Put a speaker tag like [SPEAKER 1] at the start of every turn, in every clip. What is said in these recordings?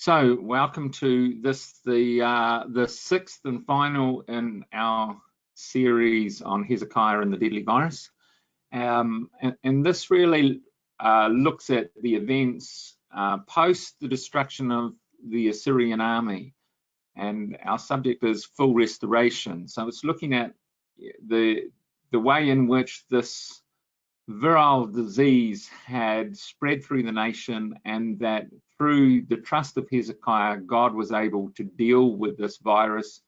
[SPEAKER 1] So, welcome to this, the sixth and final in our series on Hezekiah and the deadly virus. And this really looks at the events post the destruction of the Assyrian army. And our subject is full restoration. So it's looking at the way in which this virile disease had spread through the nation, and that through the trust of Hezekiah, God was able to deal with this virus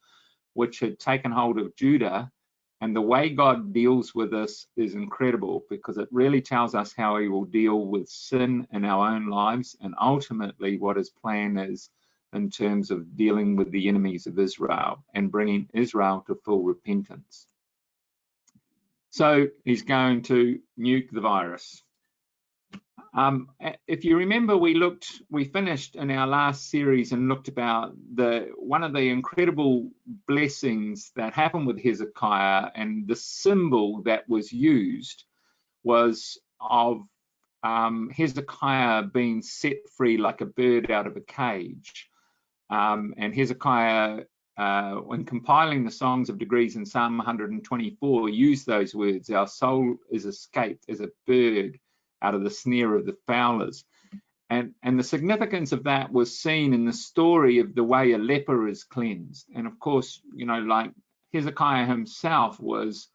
[SPEAKER 1] which had taken hold of Judah. And the way God deals with this is incredible, because it really tells us how he will deal with sin in our own lives, and ultimately what his plan is in terms of dealing with the enemies of Israel and bringing Israel to full repentance. So he's going to nuke the virus. If you remember, we finished in our last series and looked about one of the incredible blessings that happened with Hezekiah, and the symbol that was used was of Hezekiah being set free like a bird out of a cage. And Hezekiah, when compiling the songs of degrees in Psalm 124, used those words: "Our soul is escaped as a bird out of the snare of the fowlers." And the significance of that was seen in the story of the way a leper is cleansed. And of course, you know, like Hezekiah himself was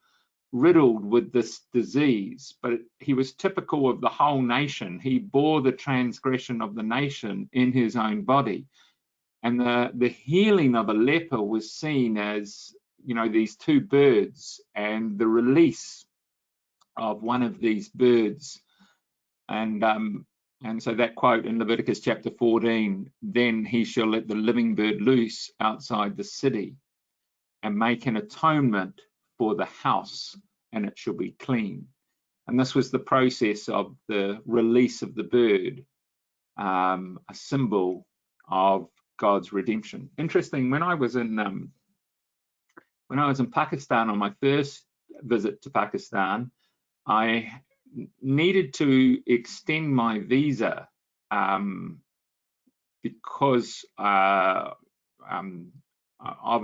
[SPEAKER 1] riddled with this disease, but he was typical of the whole nation. He bore the transgression of the nation in his own body. And the healing of a leper was seen as, you know, these two birds and the release of one of these birds. And so that quote in Leviticus chapter 14, "Then he shall let the living bird loose outside the city and make an atonement for the house, and it shall be clean." And this was the process of the release of the bird, a symbol of God's redemption. Interesting, when I was in Pakistan on my first visit to Pakistan, I needed to extend my visa because of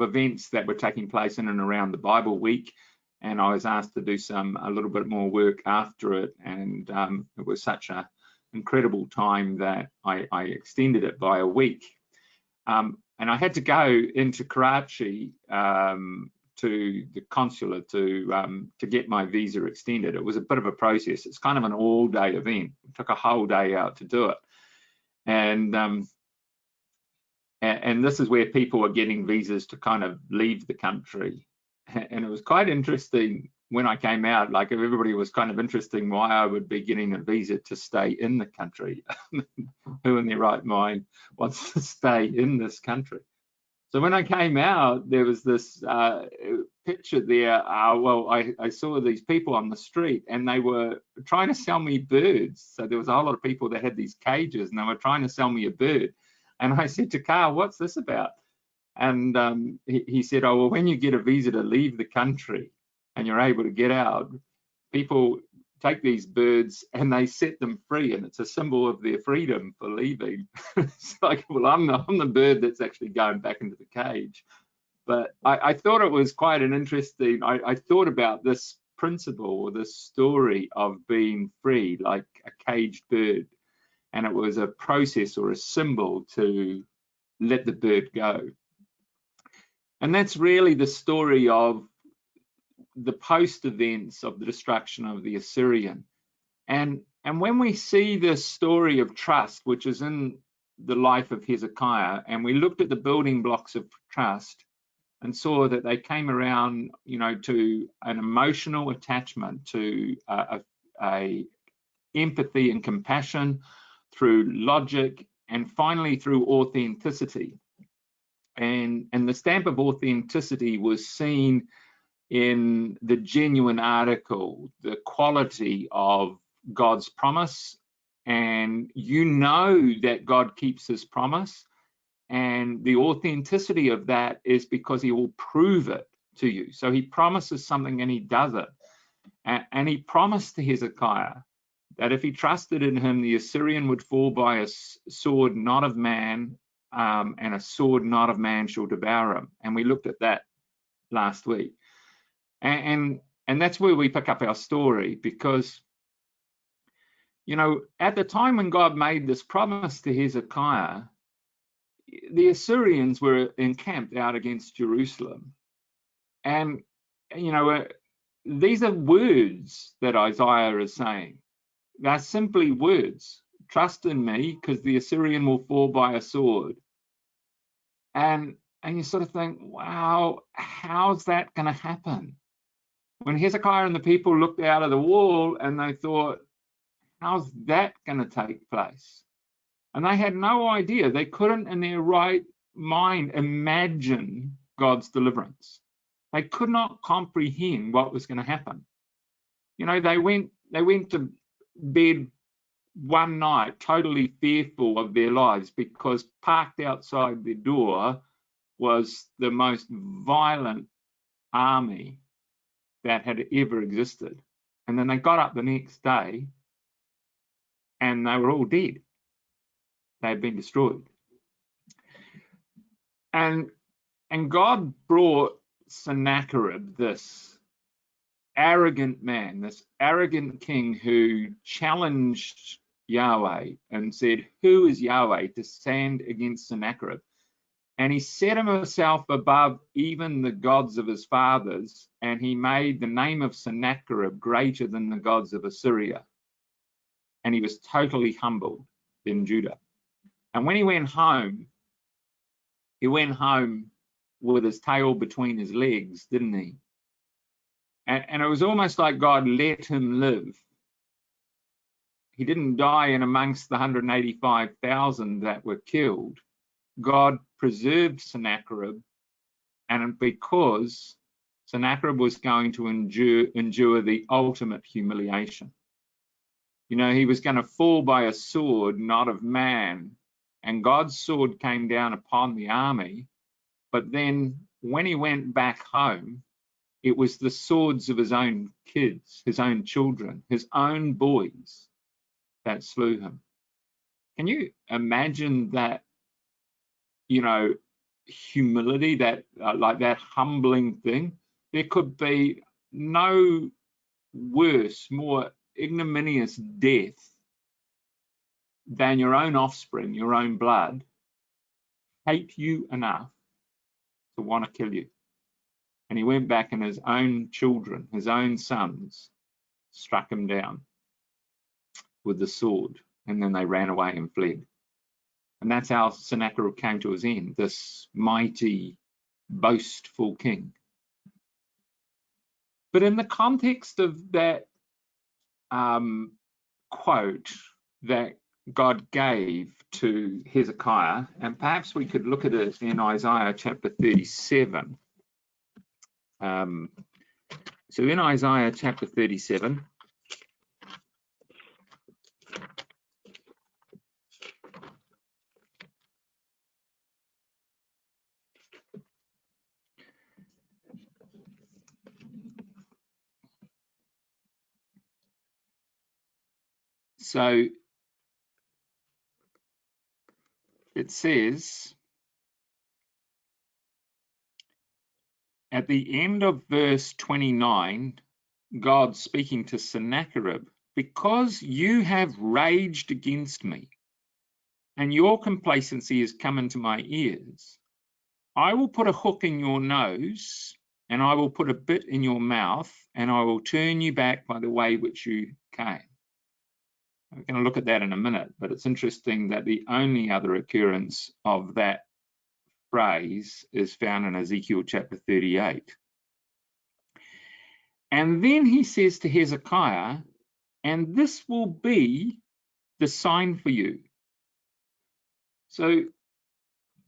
[SPEAKER 1] events that were taking place in and around the Bible Week, and I was asked to do a little bit more work after it, and it was such an incredible time that I extended it by a week. And I had to go into Karachi to the consulate to get my visa extended. It was a bit of a process. It's kind of an all-day event. It took a whole day out to do it. And this is where people are getting visas to kind of leave the country. And it was quite interesting when I came out. Like, everybody was kind of interested why I would be getting a visa to stay in the country. Who in their right mind wants to stay in this country? So when I came out, there was this picture there. I saw these people on the street, and they were trying to sell me birds. So there was a whole lot of people that had these cages, and they were trying to sell me a bird. And I said to Carl, "What's this about?" And he said, "Oh, well, when you get a visa to leave the country and you're able to get out, people take these birds and they set them free, and it's a symbol of their freedom for leaving." It's like, well, I'm the bird that's actually going back into the cage. But I thought it was quite an interesting, I thought about this principle, or this story of being free like a caged bird, and it was a process or a symbol to let the bird go. And that's really the story of the post events of the destruction of the Assyrian. And when we see this story of trust, which is in the life of Hezekiah, and we looked at the building blocks of trust and saw that they came around, you know, to an emotional attachment, to a empathy and compassion, through logic, and finally through authenticity. And the stamp of authenticity was seen in the genuine article, the quality of God's promise. And you know that God keeps his promise, and the authenticity of that is because he will prove it to you. So he promises something and he does it. And he promised to Hezekiah that if he trusted in him, the Assyrian would fall by a sword not of man, and a sword not of man shall devour him. And we looked at that last week. And that's where we pick up our story, because, you know, at the time when God made this promise to Hezekiah, the Assyrians were encamped out against Jerusalem. And, you know, these are words that Isaiah is saying. They're simply words. Trust in me, because the Assyrian will fall by a sword. And you sort of think, wow, how's that going to happen? When Hezekiah and the people looked out of the wall and they thought, how's that going to take place? And they had no idea. They couldn't in their right mind imagine God's deliverance. They could not comprehend what was going to happen. You know, they went to bed one night totally fearful of their lives, because parked outside their door was the most violent army that had ever existed. And then they got up the next day and they were all dead. They had been destroyed. And God brought Sennacherib, this arrogant man, this arrogant king, who challenged Yahweh and said, who is Yahweh to stand against Sennacherib? And he set himself above even the gods of his fathers, and he made the name of Sennacherib greater than the gods of Assyria. And he was totally humbled in Judah. And when he went home with his tail between his legs, didn't he? And it was almost like God let him live. He didn't die in amongst the 185,000 that were killed. God preserved Sennacherib, and because Sennacherib was going to endure the ultimate humiliation. You know, he was going to fall by a sword, not of man, and God's sword came down upon the army, but then when he went back home, it was the swords of his own kids, his own children, his own boys that slew him. Can you imagine that, you know, humility, that like that humbling thing? There could be no worse, more ignominious death than your own offspring, your own blood, hate you enough to want to kill you. And he went back, and his own children, his own sons, struck him down with the sword, and then they ran away and fled. And that's how Sennacherib came to his end, this mighty, boastful king. But in the context of that quote that God gave to Hezekiah, and perhaps we could look at it in Isaiah chapter 37. So in Isaiah chapter 37, so it says at the end of verse 29, God speaking to Sennacherib, because you have raged against me and your complacency has come into my ears, I will put a hook in your nose and I will put a bit in your mouth, and I will turn you back by the way which you came. We're going to look at that in a minute, but it's interesting that the only other occurrence of that phrase is found in Ezekiel chapter 38. And then he says to Hezekiah, and this will be the sign for you. So,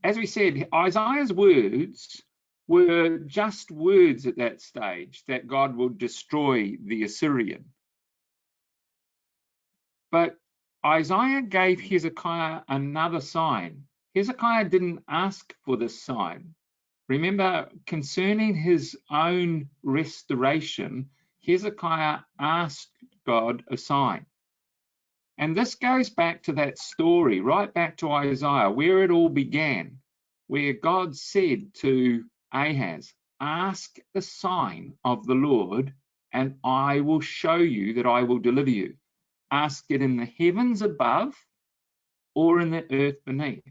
[SPEAKER 1] as we said, Isaiah's words were just words at that stage, that God will destroy the Assyrian. But Isaiah gave Hezekiah another sign. Hezekiah didn't ask for this sign. Remember, concerning his own restoration, Hezekiah asked God a sign. And this goes back to that story, right back to Isaiah, where it all began, where God said to Ahaz, ask the sign of the Lord, and I will show you that I will deliver you. Ask it in the heavens above or in the earth beneath.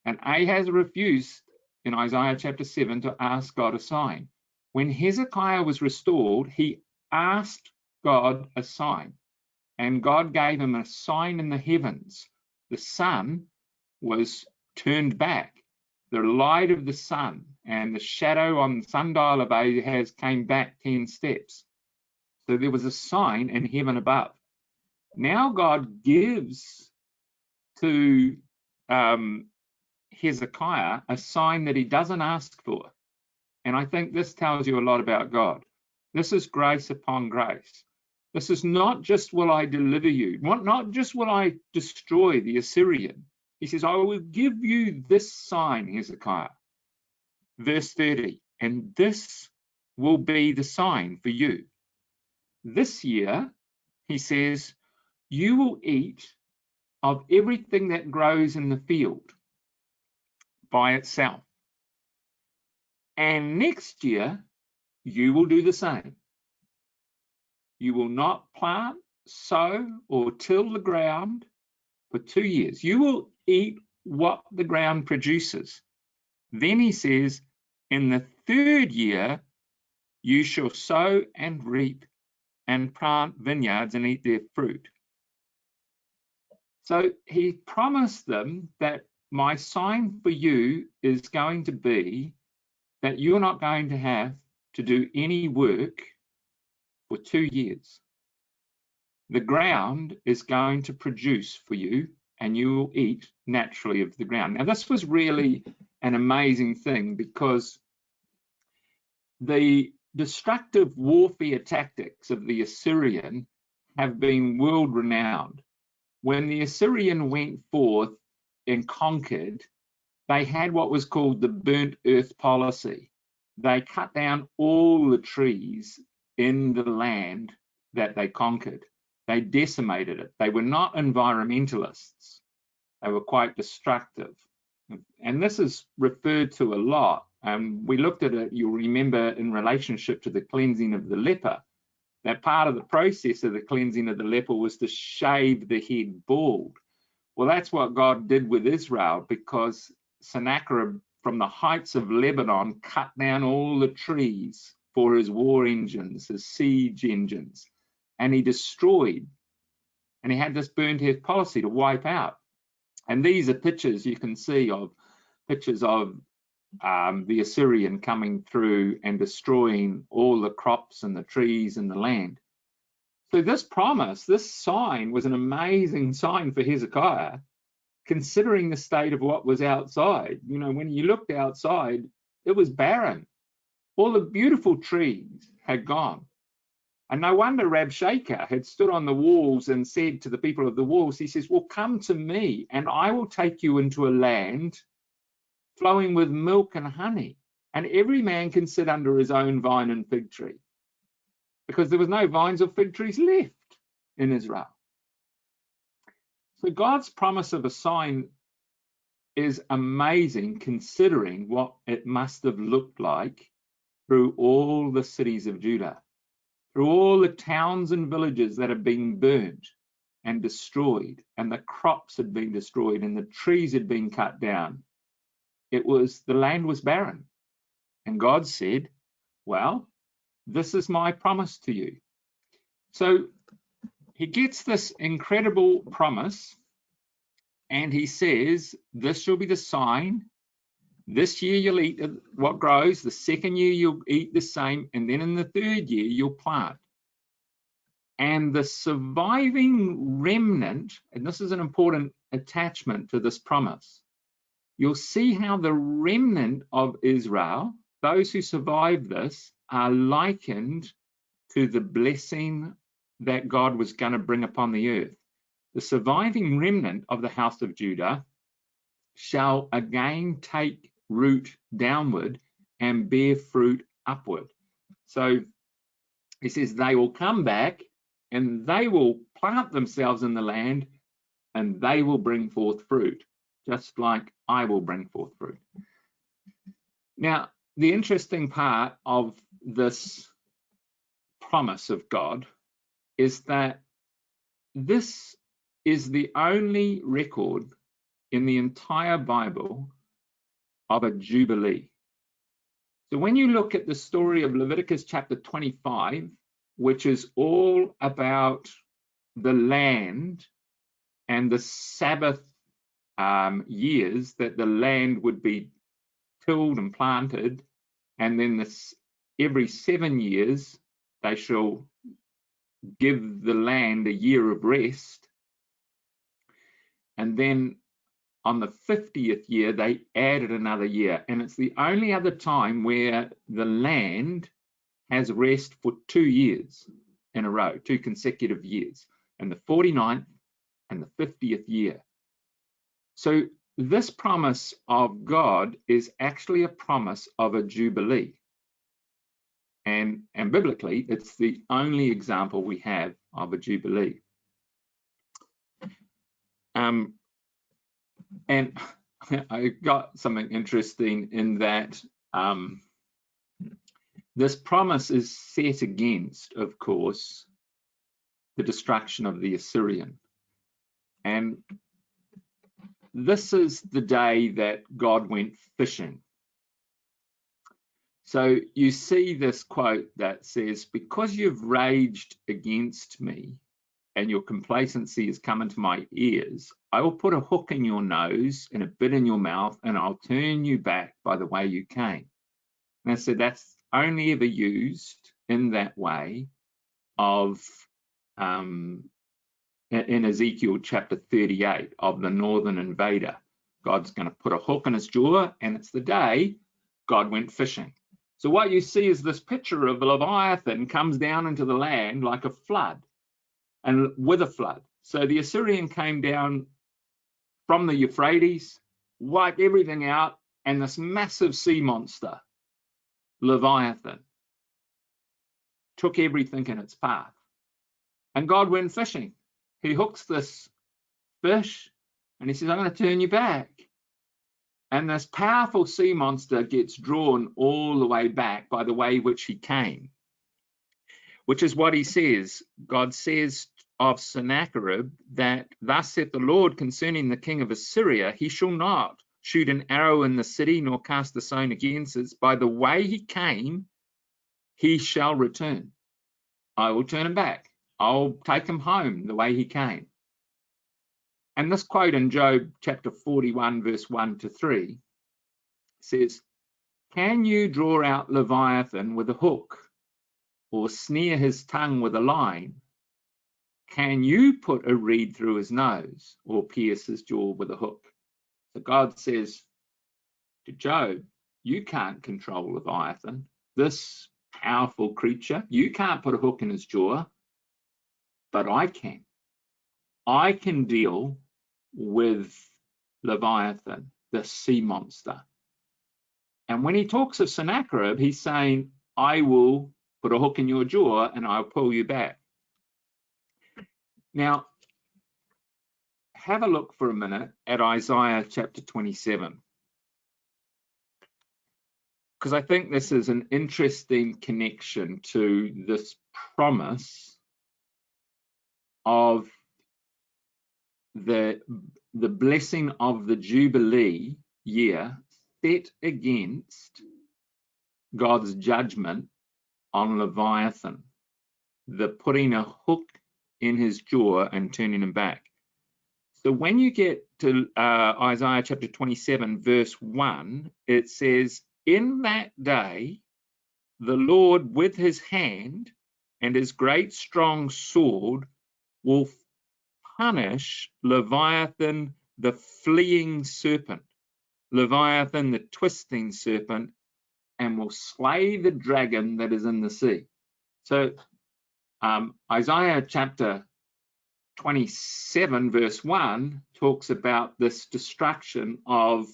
[SPEAKER 1] And Ahaz refused in Isaiah chapter 7 to ask God a sign. When Hezekiah was restored, he asked God a sign, and God gave him a sign in the heavens. The sun was turned back. The light of the sun and the shadow on the sundial of Ahaz came back 10 steps. So there was a sign in heaven above. Now God gives to Hezekiah a sign that he doesn't ask for. And I think this tells you a lot about God. This is grace upon grace. This is not just will I deliver you, not just will I destroy the Assyrian. He says, I will give you this sign, Hezekiah. Verse 30, and this will be the sign for you. This year, he says, you will eat of everything that grows in the field by itself. And next year, you will do the same. You will not plant, sow, or till the ground for 2 years. You will eat what the ground produces. Then he says, in the 3rd year, you shall sow and reap and plant vineyards and eat their fruit. So he promised them that my sign for you is going to be that you're not going to have to do any work for 2 years. The ground is going to produce for you, and you will eat naturally of the ground. Now, this was really an amazing thing, because the destructive warfare tactics of the Assyrian have been world renowned. When the Assyrian went forth and conquered, they had what was called the burnt earth policy. They cut down all the trees in the land that they conquered. They decimated it. They were not environmentalists. They were quite destructive. And this is referred to a lot. We looked at it, you'll remember, in relationship to the cleansing of the leper. That part of the process of the cleansing of the leper was to shave the head bald. Well, that's what God did with Israel, because Sennacherib from the heights of Lebanon cut down all the trees for his war engines, his siege engines, and he destroyed. And he had this burnt earth policy to wipe out. And these are pictures you can see of the Assyrian coming through and destroying all the crops and the trees and the land. So this promise, this sign, was an amazing sign for Hezekiah, considering the state of what was outside. You know, when you looked outside, it was barren. All the beautiful trees had gone. And no wonder Rabshakeh had stood on the walls and said to the people of the walls, he says, well, come to me and I will take you into a land flowing with milk and honey, and every man can sit under his own vine and fig tree, because there was no vines or fig trees left in Israel. So God's promise of a sign is amazing, considering what it must have looked like through all the cities of Judah, through all the towns and villages that had been burnt and destroyed, and the crops had been destroyed, and the trees had been cut down. The land was barren. And God said, well, this is my promise to you. So he gets this incredible promise, and he says, this shall be the sign. This year you'll eat what grows. The 2nd year you'll eat the same. And then in the 3rd year you'll plant. And the surviving remnant, and this is an important attachment to this promise, you'll see how the remnant of Israel, those who survived this, are likened to the blessing that God was going to bring upon the earth. The surviving remnant of the house of Judah shall again take root downward and bear fruit upward. So he says they will come back and they will plant themselves in the land, and they will bring forth fruit, just like I will bring forth fruit. Now, the interesting part of this promise of God is that this is the only record in the entire Bible of a jubilee. So when you look at the story of Leviticus chapter 25, which is all about the land and the Sabbath years that the land would be tilled and planted, and then every 7 years they shall give the land a year of rest, and then on the 50th year they added another year, and it's the only other time where the land has rest for 2 years in a row, 2 consecutive years, and the 49th and the 50th year. So this promise of God is actually a promise of a jubilee. And biblically, it's the only example we have of a jubilee. And I got something interesting in that this promise is set against, of course, the destruction of the Assyrian. And this is the day that God went fishing. So you see this quote that says, "Because you've raged against me and your complacency has come into my ears, I will put a hook in your nose and a bit in your mouth, and I'll turn you back by the way you came." And so that's only ever used in that way of in Ezekiel chapter 38 of the northern invader. God's going to put a hook in his jaw, and it's the day God went fishing. So what you see is this picture of Leviathan comes down into the land like a flood, and with a flood. So the Assyrian came down from the Euphrates, wiped everything out, and this massive sea monster, Leviathan, took everything in its path. And God went fishing. He hooks this fish, and he says, "I'm going to turn you back." And this powerful sea monster gets drawn all the way back by the way which he came, which is what he says. God says of Sennacherib that, "Thus saith the Lord concerning the king of Assyria, he shall not shoot an arrow in the city, nor cast a stone against it. By the way he came, he shall return. I will turn him back. I'll take him home the way he came." And this quote in Job chapter 41, verse 1 to 3 says, "Can you draw out Leviathan with a hook, or snare his tongue with a line? Can you put a reed through his nose, or pierce his jaw with a hook?" So God says to Job, you can't control Leviathan, this powerful creature. You can't put a hook in his jaw, but I can. I can deal with Leviathan, the sea monster. And when he talks of Sennacherib, he's saying, I will put a hook in your jaw and I'll pull you back. Now, have a look for a minute at Isaiah chapter 27, because I think this is an interesting connection to this promise of the blessing of the Jubilee year set against God's judgment on Leviathan, the putting a hook in his jaw and turning him back. So when you get to Isaiah chapter 27, verse 1, it says, "In that day, the Lord with his hand and his great strong sword will punish Leviathan, the fleeing serpent, Leviathan, the twisting serpent, and will slay the dragon that is in the sea." So Isaiah chapter 27 verse 1 talks about this destruction of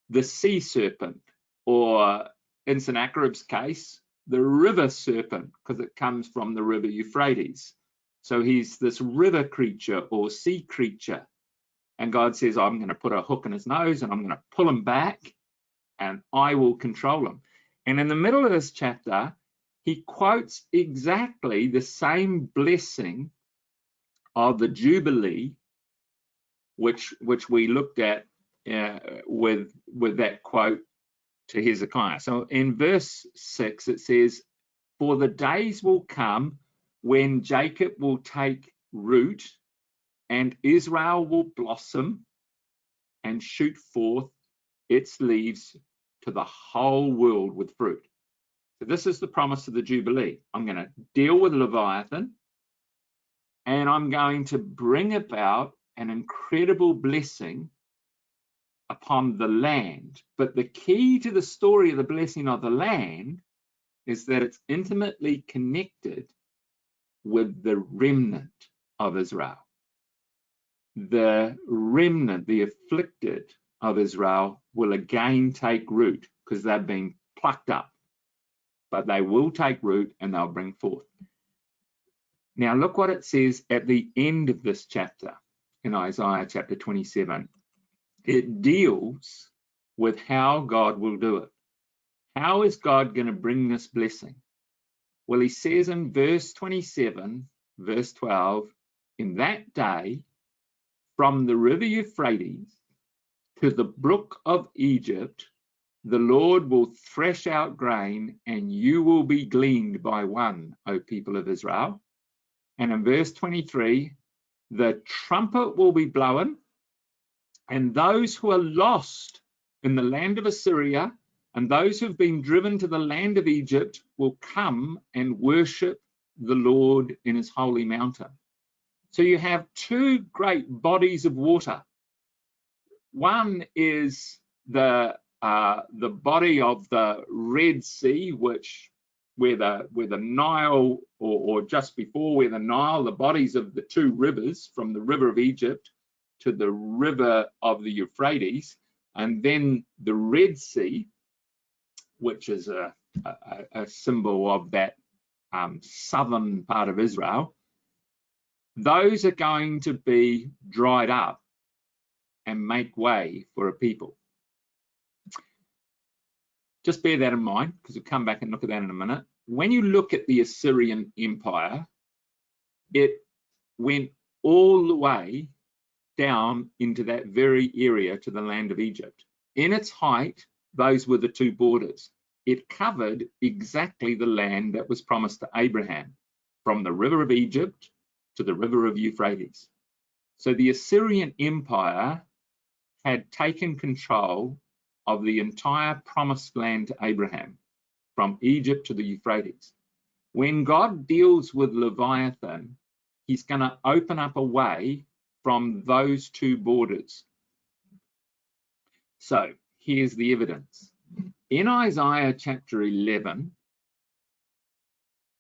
[SPEAKER 1] the sea serpent, or in Sennacherib's case, the river serpent, because it comes from the river Euphrates. So he's this river creature or sea creature. And God says, I'm going to put a hook in his nose and I'm going to pull him back and I will control him. And in the middle of this chapter, he quotes exactly the same blessing of the Jubilee, which we looked at with that quote to Hezekiah. So in verse 6, it says, for the days will come when Jacob will take root and Israel will blossom and shoot forth its leaves to the whole world with fruit. So this is the promise of the Jubilee. I'm going to deal with Leviathan and I'm going to bring about an incredible blessing upon the land. But the key to the story of the blessing of the land is that it's intimately connected with the remnant of Israel. The remnant, the afflicted of Israel, will again take root because they've been plucked up. But they will take root and they'll bring forth. Now look what it says at the end of this chapter in Isaiah chapter 27. It deals with how God will do it. How is God going to bring this blessing? Well, he says in verse 27, verse 12, in that day, from the river Euphrates to the brook of Egypt, the Lord will thresh out grain and you will be gleaned by one, O people of Israel. And in verse 23, the trumpet will be blown and those who are lost in the land of Assyria and those who have been driven to the land of Egypt will come and worship the Lord in his holy mountain. So you have two great bodies of water. One is the body of the Red Sea, where the Nile, or just before where the Nile, the bodies of the two rivers, from the river of Egypt to the river of the Euphrates, and then the Red Sea, which is a symbol of that southern part of Israel. Those are going to be dried up and make way for a people. Just bear that in mind, because we'll come back and look at that in a minute. When you look at the Assyrian Empire, it went all the way down into that very area to the land of Egypt. In its height, those were the two borders. It covered exactly the land that was promised to Abraham, from the river of Egypt to the river of Euphrates. So the Assyrian Empire had taken control of the entire promised land to Abraham, from Egypt to the Euphrates. When God deals with Leviathan, he's going to open up a way from those two borders. So here's the evidence. In Isaiah chapter 11,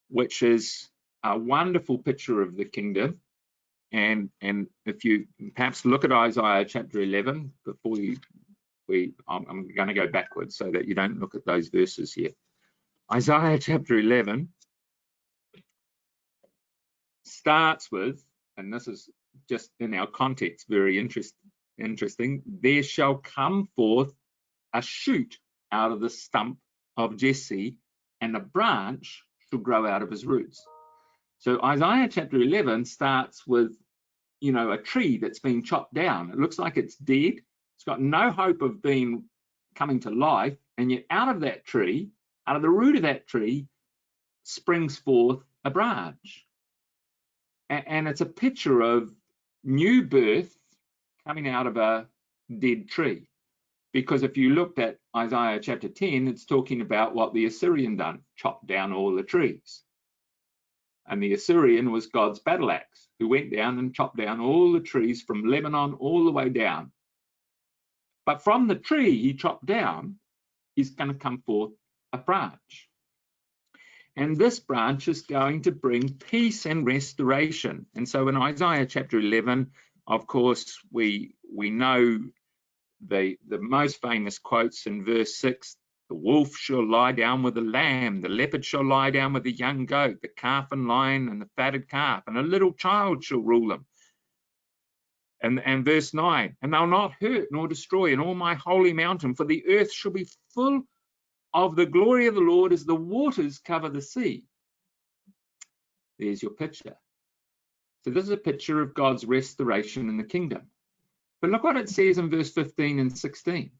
[SPEAKER 1] which is a wonderful picture of the kingdom, and if you perhaps look at Isaiah chapter 11 before I'm going to go backwards so that you don't look at those verses here. Isaiah chapter 11 starts with, and this is just in our context very interesting, there shall come forth a shoot out of the stump of Jesse, and a branch shall grow out of his roots. So Isaiah chapter 11 starts with, a tree that's been chopped down. It looks like it's dead. It's got no hope of coming to life, and yet out of that tree, out of the root of that tree, springs forth a branch. And it's a picture of new birth coming out of a dead tree. Because if you looked at Isaiah chapter 10, it's talking about what the Assyrian done, chopped down all the trees. And the Assyrian was God's battle axe, who went down and chopped down all the trees from Lebanon all the way down. But from the tree he chopped down, is going to come forth a branch. And this branch is going to bring peace and restoration. And so in Isaiah chapter 11, of course, we know the most famous quotes in verse 6, The wolf shall lie down with the lamb, the leopard shall lie down with the young goat, the calf and lion and the fatted calf, and a little child shall rule them. And verse 9, and they'll not hurt nor destroy in all my holy mountain, for the earth shall be full of the glory of the Lord as the waters cover the sea. There's your picture. So this is a picture of God's restoration in the kingdom. But look what it says in verse 15 and 16.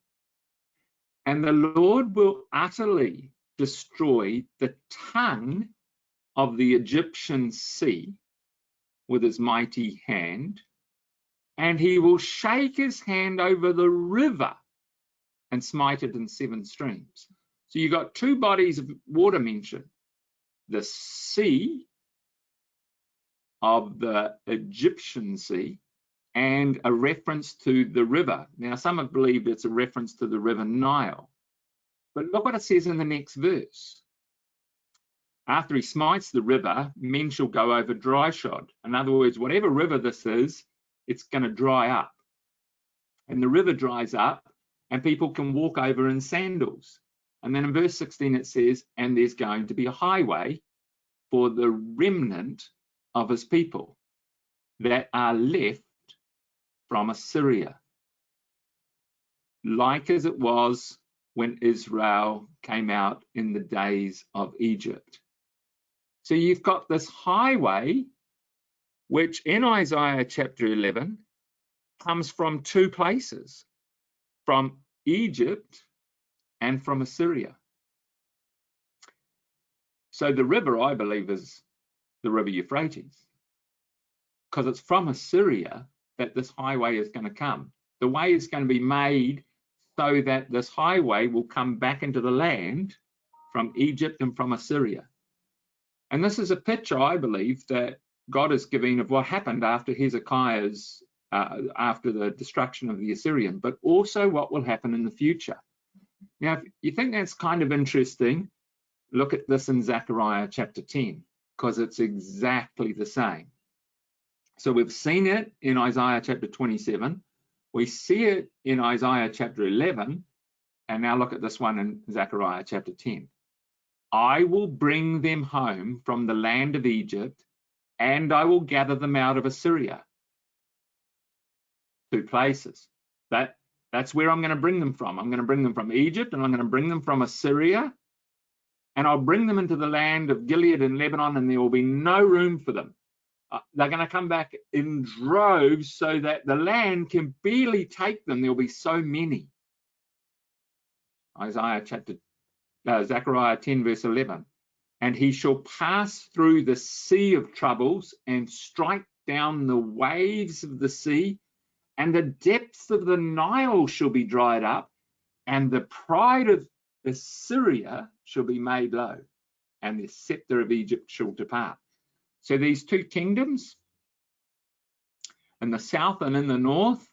[SPEAKER 1] And the Lord will utterly destroy the tongue of the Egyptian sea with his mighty hand, and he will shake his hand over the river and smite it in 7 streams. So you've got 2 bodies of water mentioned. The sea of the Egyptian sea and a reference to the river. Now, some have believed it's a reference to the river Nile. But look what it says in the next verse. After he smites the river, men shall go over dry shod. In other words, whatever river this is, it's going to dry up. And the river dries up and people can walk over in sandals. And then in verse 16 it says, and there's going to be a highway for the remnant of his people that are left from Assyria, like as it was when Israel came out in the days of Egypt. So you've got this highway, which in Isaiah chapter 11 comes from 2 places, from Egypt and from Assyria. So the river, I believe, is the river Euphrates, because it's from Assyria that this highway is going to come. The way is going to be made so that this highway will come back into the land from Egypt and from Assyria. And this is a picture, I believe, that God is giving of what happened after Hezekiah's, after the destruction of the Assyrian, but also what will happen in the future. Now, if you think that's kind of interesting, look at this in Zechariah chapter 10, because it's exactly the same. So we've seen it in Isaiah chapter 27. We see it in Isaiah chapter 11. And now look at this one in Zechariah chapter 10. I will bring them home from the land of Egypt, and I will gather them out of Assyria. 2 places. That's where I'm going to bring them from. I'm going to bring them from Egypt, and I'm going to bring them from Assyria. And I'll bring them into the land of Gilead and Lebanon, and there will be no room for them. They're going to come back in droves so that the land can barely take them. There'll be so many. Zechariah 10 verse 11. And he shall pass through the sea of troubles and strike down the waves of the sea, and the depths of the Nile shall be dried up, and the pride of Assyria shall be made low, and the scepter of Egypt shall depart. So these 2 kingdoms, in the south and in the north,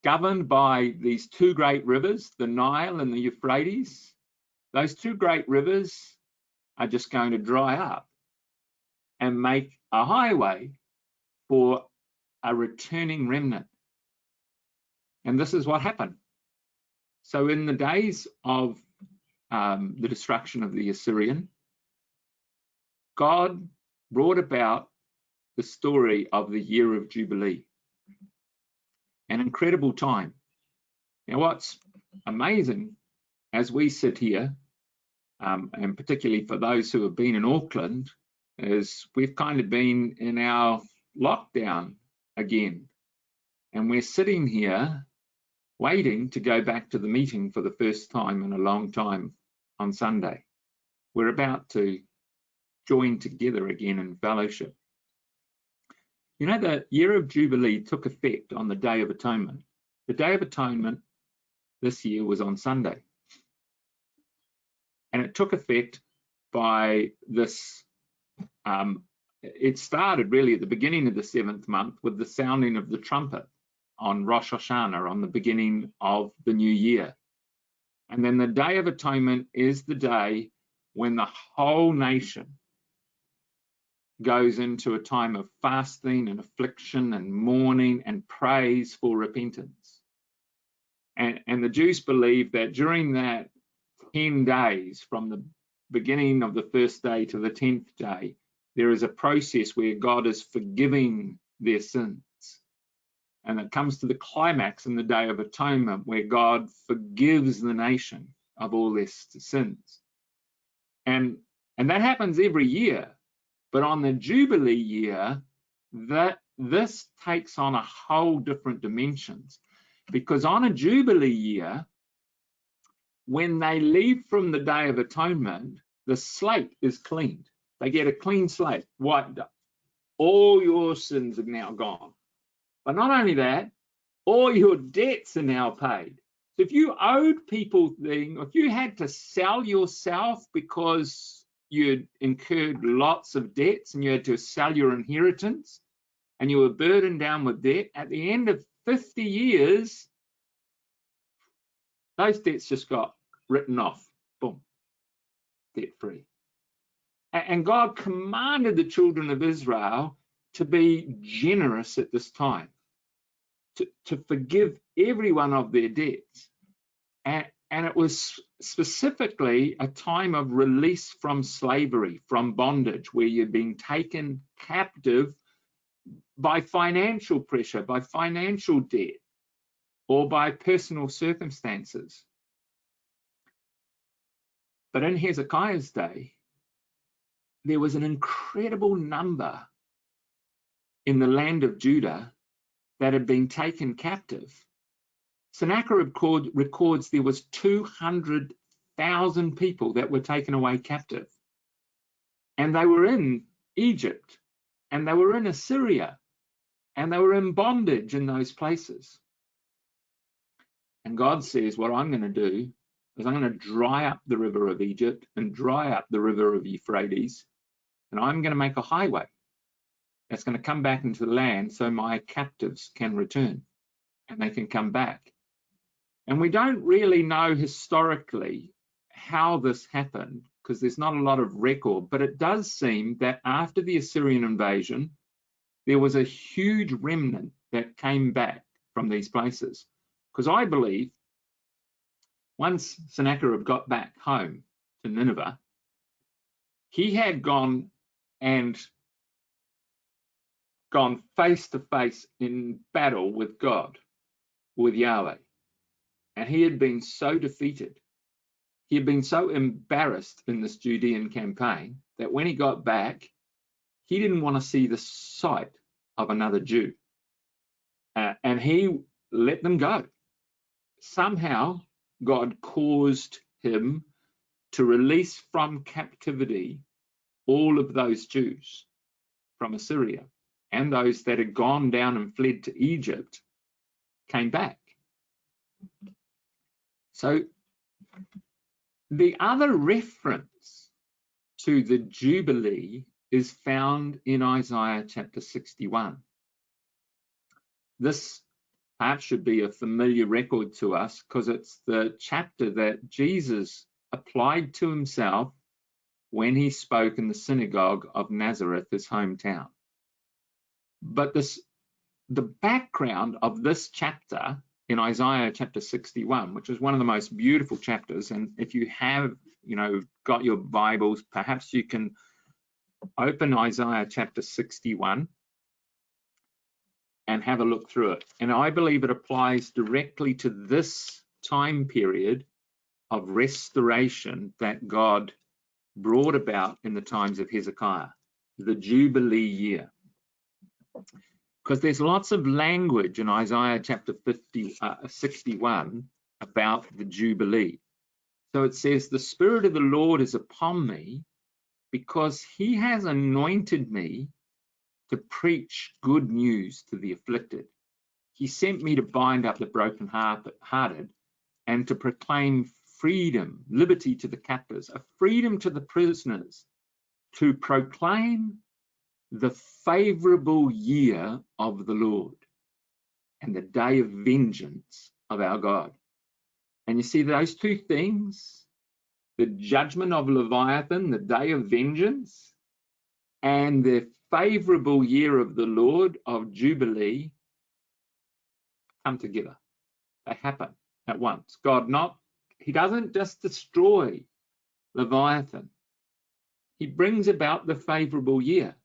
[SPEAKER 1] governed by these 2 great rivers, the Nile and the Euphrates, those 2 great rivers are just going to dry up and make a highway for a returning remnant. And this is what happened. So in the days of the destruction of the Assyrian, God brought about the story of the year of Jubilee, an incredible time. Now, what's amazing as we sit here, and particularly for those who have been in Auckland, is we've kind of been in our lockdown again. And we're sitting here waiting to go back to the meeting for the first time in a long time on Sunday. We're about to join together again in fellowship. You know, the year of Jubilee took effect on the Day of Atonement. The Day of Atonement this year was on Sunday. And it took effect by this, it started really at the beginning of the 7th month with the sounding of the trumpet on Rosh Hashanah, on the beginning of the new year. And then the Day of Atonement is the day when the whole nation goes into a time of fasting and affliction and mourning and praise for repentance. And the Jews believe that during that 10 days, from the beginning of the first day to the 10th day, there is a process where God is forgiving their sins. And it comes to the climax in the Day of Atonement, where God forgives the nation of all their sins. And that happens every year. But on the Jubilee year, this takes on a whole different dimensions. Because on a Jubilee year, when they leave from the Day of Atonement, the slate is cleaned. They get a clean slate, wiped up. All your sins are now gone. But not only that, all your debts are now paid. So if you owed people things, if you had to sell yourself because you'd incurred lots of debts and you had to sell your inheritance and you were burdened down with debt, at the end of 50 years, those debts just got written off. Boom, debt free. And God commanded the children of Israel to be generous at this time, to forgive every one of their debts. And it was specifically a time of release from slavery, from bondage, where you'd been taken captive by financial pressure, by financial debt, or by personal circumstances. But in Hezekiah's day, there was an incredible number in the land of Judah that had been taken captive. Sennacherib records there was 200,000 people that were taken away captive. And they were in Egypt, and they were in Assyria, and they were in bondage in those places. And God says, what I'm going to do is I'm going to dry up the river of Egypt and dry up the river of Euphrates, and I'm going to make a highway that's going to come back into the land so my captives can return and they can come back. And we don't really know historically how this happened because there's not a lot of record, but it does seem that after the Assyrian invasion, there was a huge remnant that came back from these places. Because I believe once Sennacherib got back home to Nineveh, he had gone face to face in battle with God, with Yahweh. And he had been so defeated. He had been so embarrassed in this Judean campaign that when he got back, he didn't want to see the sight of another Jew. And he let them go. Somehow, God caused him to release from captivity all of those Jews from Assyria, and those that had gone down and fled to Egypt came back. So the other reference to the Jubilee is found in Isaiah chapter 61. This perhaps should be a familiar record to us because it's the chapter that Jesus applied to himself when he spoke in the synagogue of Nazareth, his hometown. But the background of this chapter in Isaiah chapter 61, which is one of the most beautiful chapters, and if you have, got your Bibles, perhaps you can open Isaiah chapter 61 and have a look through it. And I believe it applies directly to this time period of restoration that God brought about in the times of Hezekiah, the Jubilee year. Because there's lots of language in Isaiah chapter 61 about the Jubilee. So it says, the Spirit of the Lord is upon me because he has anointed me to preach good news to the afflicted. He sent me to bind up the brokenhearted and to proclaim freedom, liberty to the captives, a freedom to the prisoners, to proclaim the favorable year of the Lord and the day of vengeance of our God. And you see those two things, the judgment of Leviathan, the day of vengeance, and the favorable year of the Lord of Jubilee come together. They happen at once. He doesn't just destroy Leviathan. He brings about the favorable year.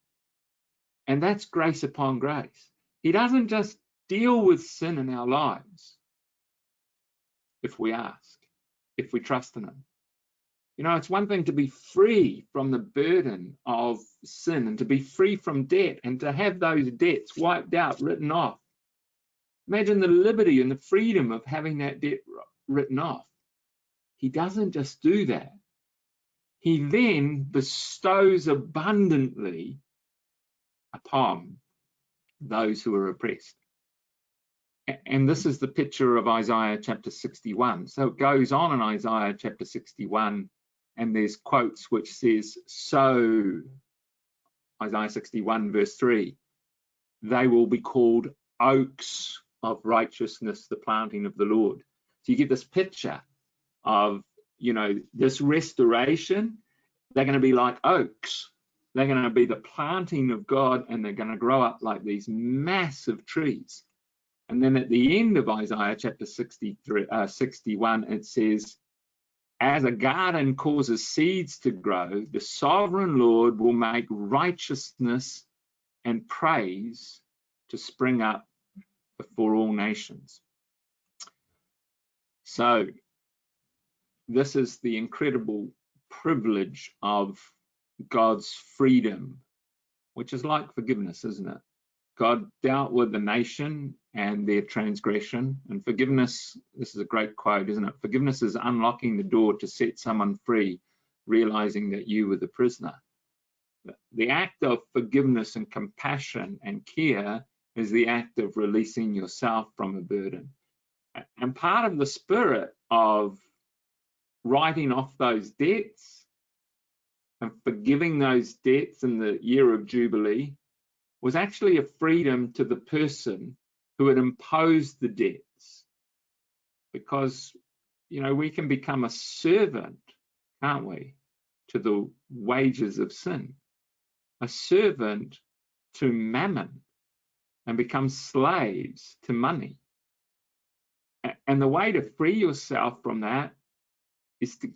[SPEAKER 1] And that's grace upon grace. He doesn't just deal with sin in our lives if we ask, if we trust in him. You know, it's one thing to be free from the burden of sin and to be free from debt and to have those debts wiped out, written off. Imagine the liberty and the freedom of having that debt written off. He doesn't just do that. He then bestows abundantly upon those who are oppressed. And this is the picture of Isaiah chapter 61. So it goes on in Isaiah chapter 61, and there's quotes which says, so, Isaiah 61 verse 3, they will be called oaks of righteousness, the planting of the Lord. So you get this picture of, you know, this restoration. They're going to be like oaks. They're going to be the planting of God, and they're going to grow up like these massive trees. And then at the end of Isaiah chapter 61, it says, as a garden causes seeds to grow, the sovereign Lord will make righteousness and praise to spring up before all nations. So this is the incredible privilege of God's freedom, which is like forgiveness, isn't it? God dealt with the nation and their transgression, and forgiveness, this is a great quote, isn't it? Forgiveness is unlocking the door to set someone free, realizing that you were the prisoner. The act of forgiveness and compassion and care is the act of releasing yourself from a burden. And part of the spirit of writing off those debts and forgiving those debts in the year of Jubilee was actually a freedom to the person who had imposed the debts. Because, you know, we can become a servant, can't we, to the wages of sin, a servant to mammon, and become slaves to money. And the way to free yourself from that is to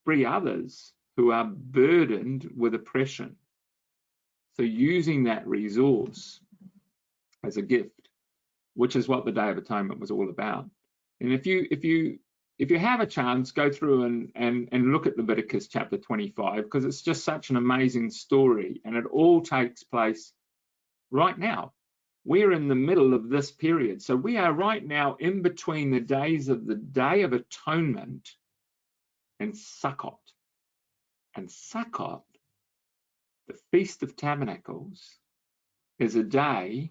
[SPEAKER 1] free others who are burdened with oppression. So using that resource as a gift, which is what the Day of Atonement was all about. And if you have a chance, go through and look at Leviticus chapter 25, because it's just such an amazing story, and it all takes place right now. We're in the middle of this period. So we are right now in between the days of the Day of Atonement and Sukkot. And Sukkot, the Feast of Tabernacles, is a day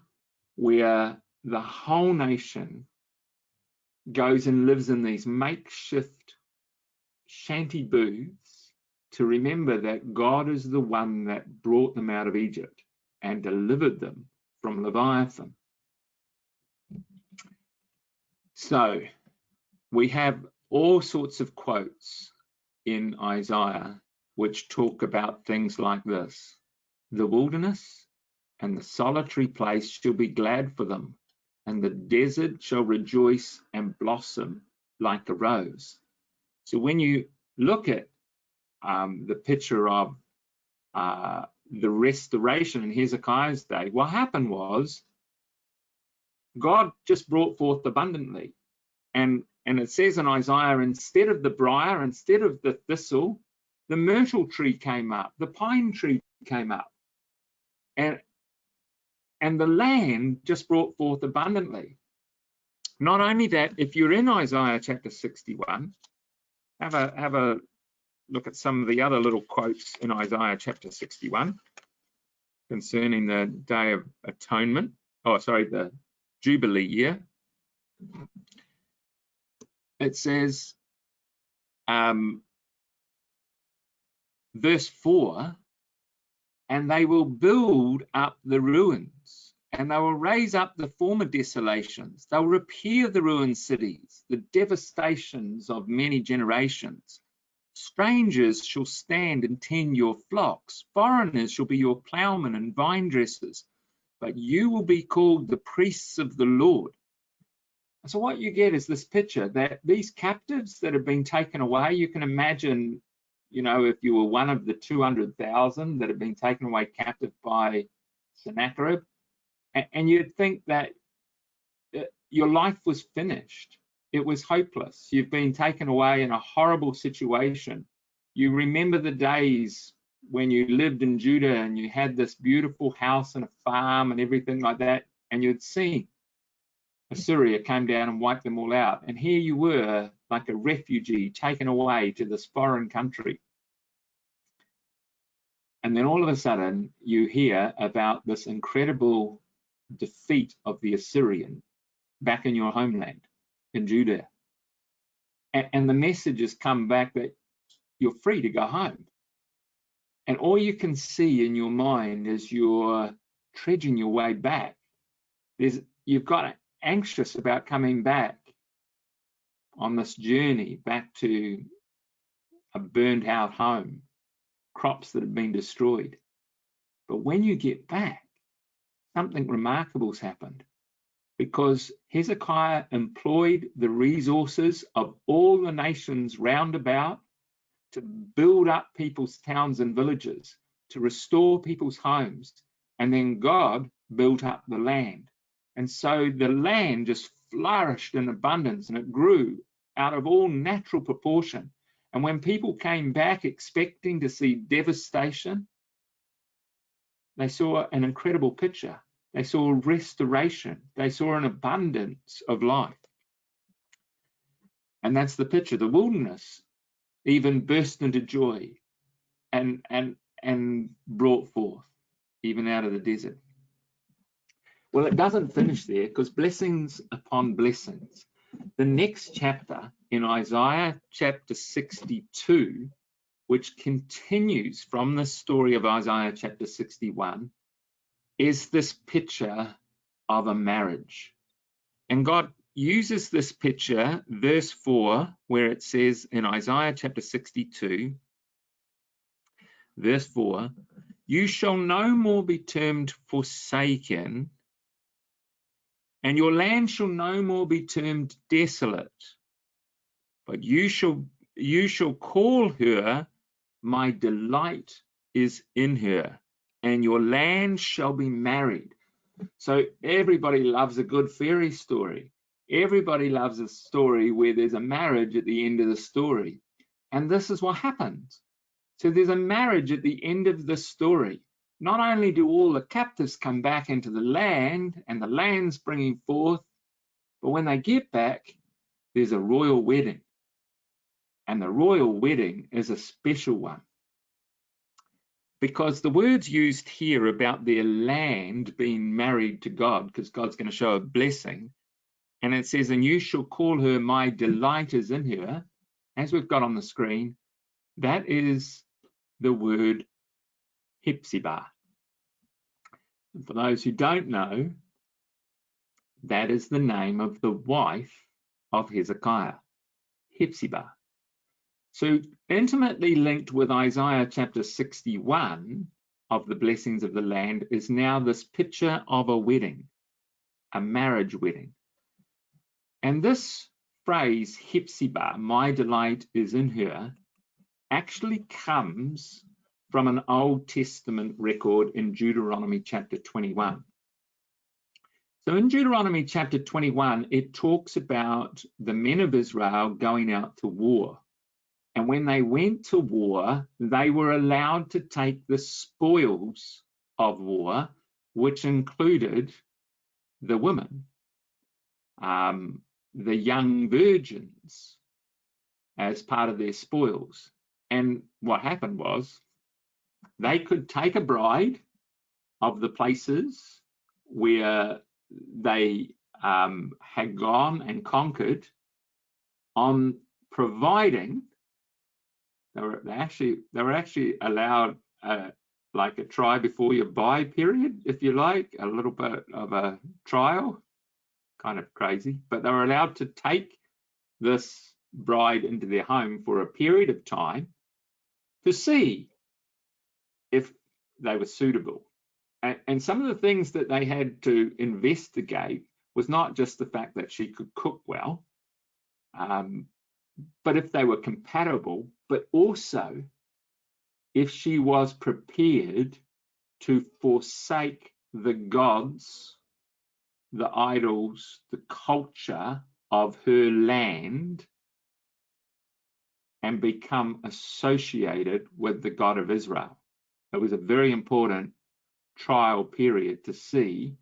[SPEAKER 1] where the whole nation goes and lives in these makeshift shanty booths to remember that God is the one that brought them out of Egypt and delivered them from Leviathan. So we have all sorts of quotes in Isaiah which talk about things like this. The wilderness and the solitary place shall be glad for them, and the desert shall rejoice and blossom like a rose. So when you look at the picture of the restoration in Hezekiah's day, what happened was God just brought forth abundantly. And it says in Isaiah, instead of the briar, instead of the thistle, the myrtle tree came up, the pine tree came up. And the land just brought forth abundantly. Not only that, if you're in Isaiah chapter 61, have a look at some of the other little quotes in Isaiah chapter 61 concerning the Day of Atonement. Oh, sorry, the Jubilee year. It says, verse 4, and they will build up the ruins, and they will raise up the former desolations. They'll repair the ruined cities, the devastations of many generations. Strangers shall stand and tend your flocks. Foreigners shall be your plowmen and vine dressers. But you will be called the priests of the Lord. So what you get is this picture that these captives that have been taken away, you can imagine, you know, if you were one of the 200,000 that have been taken away captive by Sennacherib, and you'd think that your life was finished. It was hopeless. You've been taken away in a horrible situation. You remember the days when you lived in Judah and you had this beautiful house and a farm and everything like that, and you'd seen Assyria came down and wiped them all out. And here you were, like a refugee, taken away to this foreign country. And then all of a sudden, you hear about this incredible defeat of the Assyrian back in your homeland, in Judah. And the message has come back that you're free to go home. And all you can see in your mind as you're trudging your way back, you've got anxious about coming back on this journey back to a burned out home, crops that have been destroyed. But when you get back, something remarkable's happened, because Hezekiah employed the resources of all the nations round about to build up people's towns and villages, to restore people's homes, and then God built up the land. And so the land just flourished in abundance, and it grew out of all natural proportion. And when people came back expecting to see devastation, they saw an incredible picture. They saw restoration. They saw an abundance of life. And that's the picture. The wilderness even burst into joy and brought forth, even out of the desert. Well, it doesn't finish there, because blessings upon blessings. The next chapter in Isaiah chapter 62, which continues from the story of Isaiah chapter 61, is this picture of a marriage. And God uses this picture, verse 4, where it says in Isaiah chapter 62, verse 4, "You shall no more be termed forsaken, and your land shall no more be termed desolate, but you shall call her, my delight is in her, and your land shall be married." So everybody loves a good fairy story. Everybody loves a story where there's a marriage at the end of the story. And this is what happens. So there's a marriage at the end of the story. Not only do all the captives come back into the land, and the land's bringing forth, but when they get back, there's a royal wedding. And the royal wedding is a special one, because the words used here about their land being married to God, because God's going to show a blessing, and it says, "And you shall call her, my delight is in her," as we've got on the screen, that is the word Hephzibah. And for those who don't know, that is the name of the wife of Hezekiah, Hephzibah. So intimately linked with Isaiah chapter 61 of the blessings of the land is now this picture of a wedding, a marriage wedding. And this phrase, Hephzibah, my delight is in her, actually comes from an Old Testament record in Deuteronomy chapter 21. So in Deuteronomy chapter 21, it talks about the men of Israel going out to war. And when they went to war, they were allowed to take the spoils of war, which included the women, the young virgins, as part of their spoils. And what happened was they could take a bride of the places where they had gone and conquered, on providing they were actually allowed like a try before you buy period, if you like, a little bit of a trial, kind of crazy, but they were allowed to take this bride into their home for a period of time to see if they were suitable. And some of the things that they had to investigate was not just the fact that she could cook well, but if they were compatible, but also if she was prepared to forsake the gods, the idols, the culture of her land and become associated with the God of Israel. It was a very important trial period to see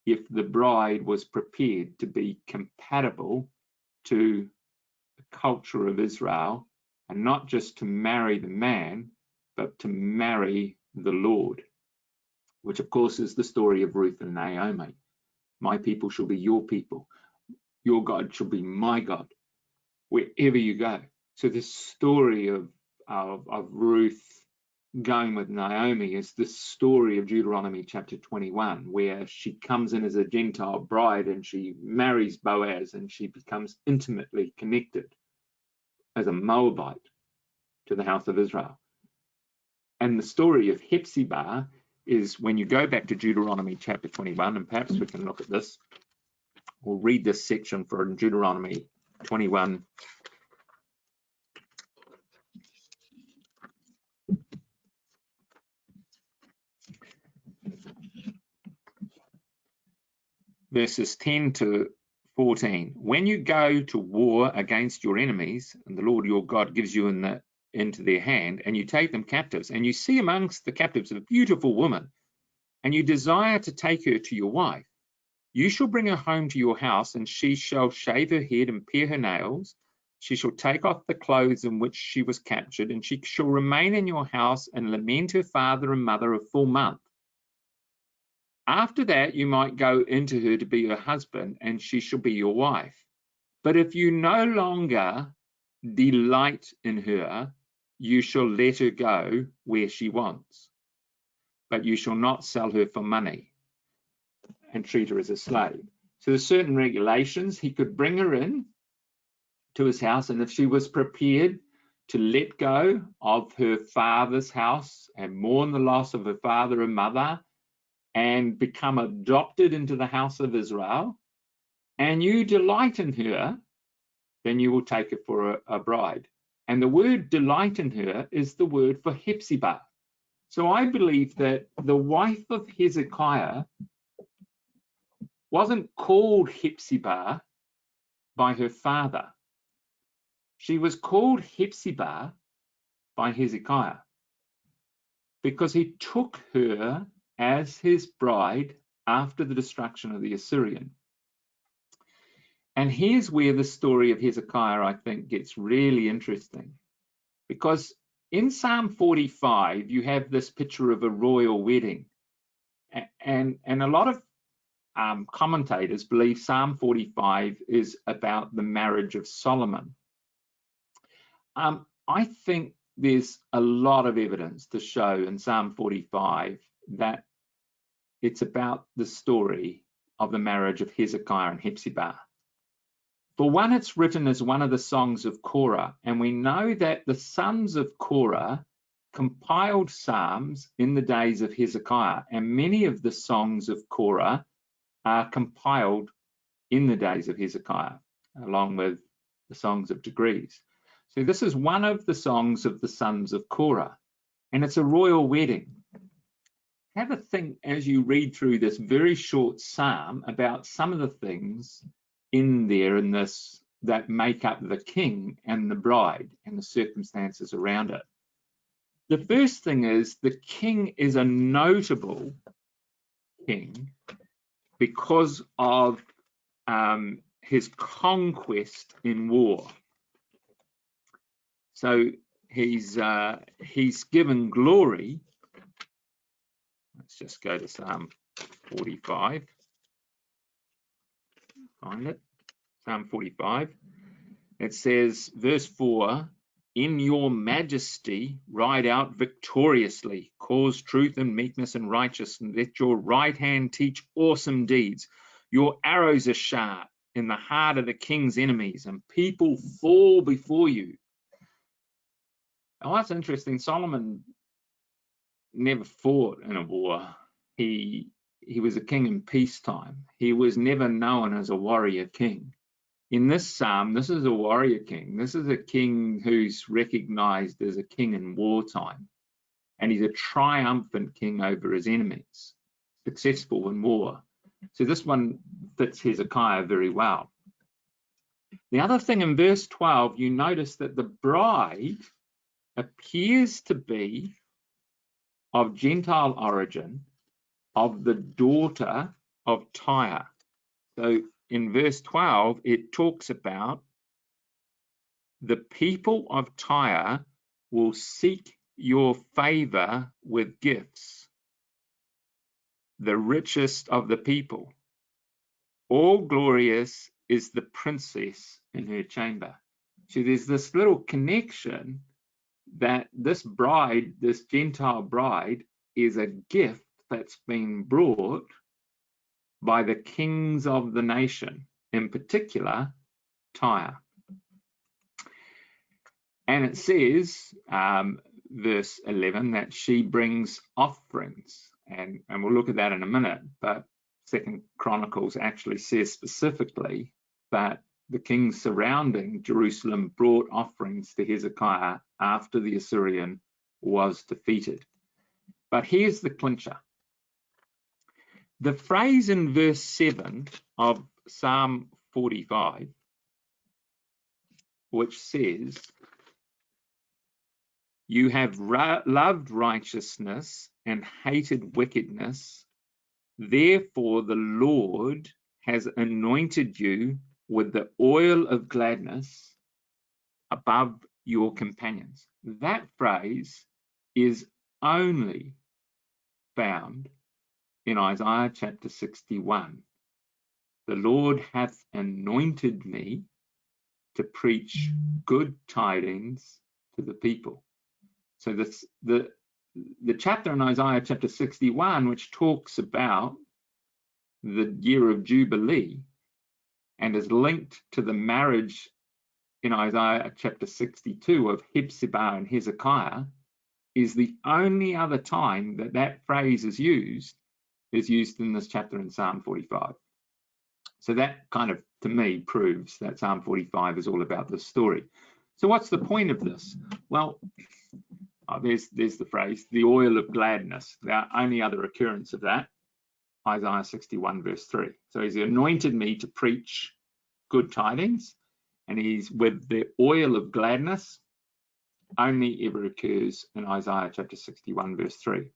[SPEAKER 1] if the bride was prepared to be compatible to the culture of Israel, and not just to marry the man, but to marry the Lord, which of course is the story of Ruth and Naomi. My people shall be your people. Your God shall be my God, wherever you go. So this story of Ruth going with Naomi is the story of Deuteronomy chapter 21, where she comes in as a Gentile bride and she marries Boaz and she becomes intimately connected as a Moabite to the house of Israel. And the story of Hezekiah is when you go back to Deuteronomy chapter 21, and perhaps we can look at this. We'll read this section from Deuteronomy 21. Verses 10 to 14. When you go to war against your enemies, and the Lord your God gives you into their hand, and you take them captives, and you see amongst the captives a beautiful woman, and you desire to take her to your wife, you shall bring her home to your house, and she shall shave her head and pare her nails. She shall take off the clothes in which she was captured, and she shall remain in your house and lament her father and mother a full month. After that, you might go into her to be your husband, and she shall be your wife. But if you no longer delight in her, you shall let her go where she wants. But you shall not sell her for money and treat her as a slave. So there's certain regulations. He could bring her in to his house, and if she was prepared to let go of her father's house and mourn the loss of her father and mother and become adopted into the house of Israel, and you delight in her, then you will take her for a bride. And the word delight in her is the word for Hephzibah. So I believe that the wife of Hezekiah wasn't called Hephzibah by her father. She was called Hephzibah by Hezekiah because he took her as his bride after the destruction of the Assyrian. And here's where the story of Hezekiah, I think, gets really interesting, because in Psalm 45, you have this picture of a royal wedding. And a lot of commentators believe Psalm 45 is about the marriage of Solomon. I think there's a lot of evidence to show in Psalm 45 that it's about the story of the marriage of Hezekiah and Hephzibah. For one, it's written as one of the songs of Korah, and we know that the sons of Korah compiled psalms in the days of Hezekiah, and many of the songs of Korah are compiled in the days of Hezekiah, along with the songs of degrees. So this is one of the songs of the sons of Korah, and it's a royal wedding. Have a think as you read through this very short psalm about some of the things in there in this that make up the king and the bride and the circumstances around it. The first thing is the king is a notable king because of his conquest in war. So he's given glory. Let's just go to Psalm 45. Find it. Psalm 45. It says, verse 4, in your majesty ride out victoriously, cause truth and meekness and righteousness. Let your right hand teach awesome deeds. Your arrows are sharp in the heart of the king's enemies, and people fall before you. Oh, that's interesting. Solomon never fought in a war. He he was a king in peacetime. He was never known as a warrior king. In this psalm, this is a warrior king. This is a king who's recognized as a king in wartime. And he's a triumphant king over his enemies, successful in war. So this one fits Hezekiah very well. The other thing in verse 12, you notice that the bride appears to be of Gentile origin, of the daughter of Tyre. So in verse 12, it talks about the people of Tyre will seek your favor with gifts, the richest of the people. All glorious is the princess in her chamber. So there's this little connection that this bride, this Gentile bride, is a gift that's been brought by the kings of the nation, in particular, Tyre. And it says, verse 11, that she brings offerings, and we'll look at that in a minute, but 2 Chronicles actually says specifically that the kings surrounding Jerusalem brought offerings to Hezekiah after the Assyrian was defeated. But here's the clincher. The phrase in verse 7 of Psalm 45, which says, you have loved righteousness and hated wickedness, therefore the Lord has anointed you with the oil of gladness above your companions. That phrase is only found in Isaiah chapter 61. The Lord hath anointed me to preach good tidings to the people. So the chapter in Isaiah chapter 61, which talks about the year of Jubilee and is linked to the marriage in Isaiah chapter 62 of Hephzibah and Hezekiah, is the only other time that that phrase is used in this chapter in Psalm 45. So that kind of, to me, proves that Psalm 45 is all about this story. So what's the point of this? Well, there's the phrase, the oil of gladness. The only other occurrence of that, Isaiah 61 verse 3. So he's anointed me to preach good tidings, and he's with the oil of gladness, only ever occurs in Isaiah chapter 61 verse 3.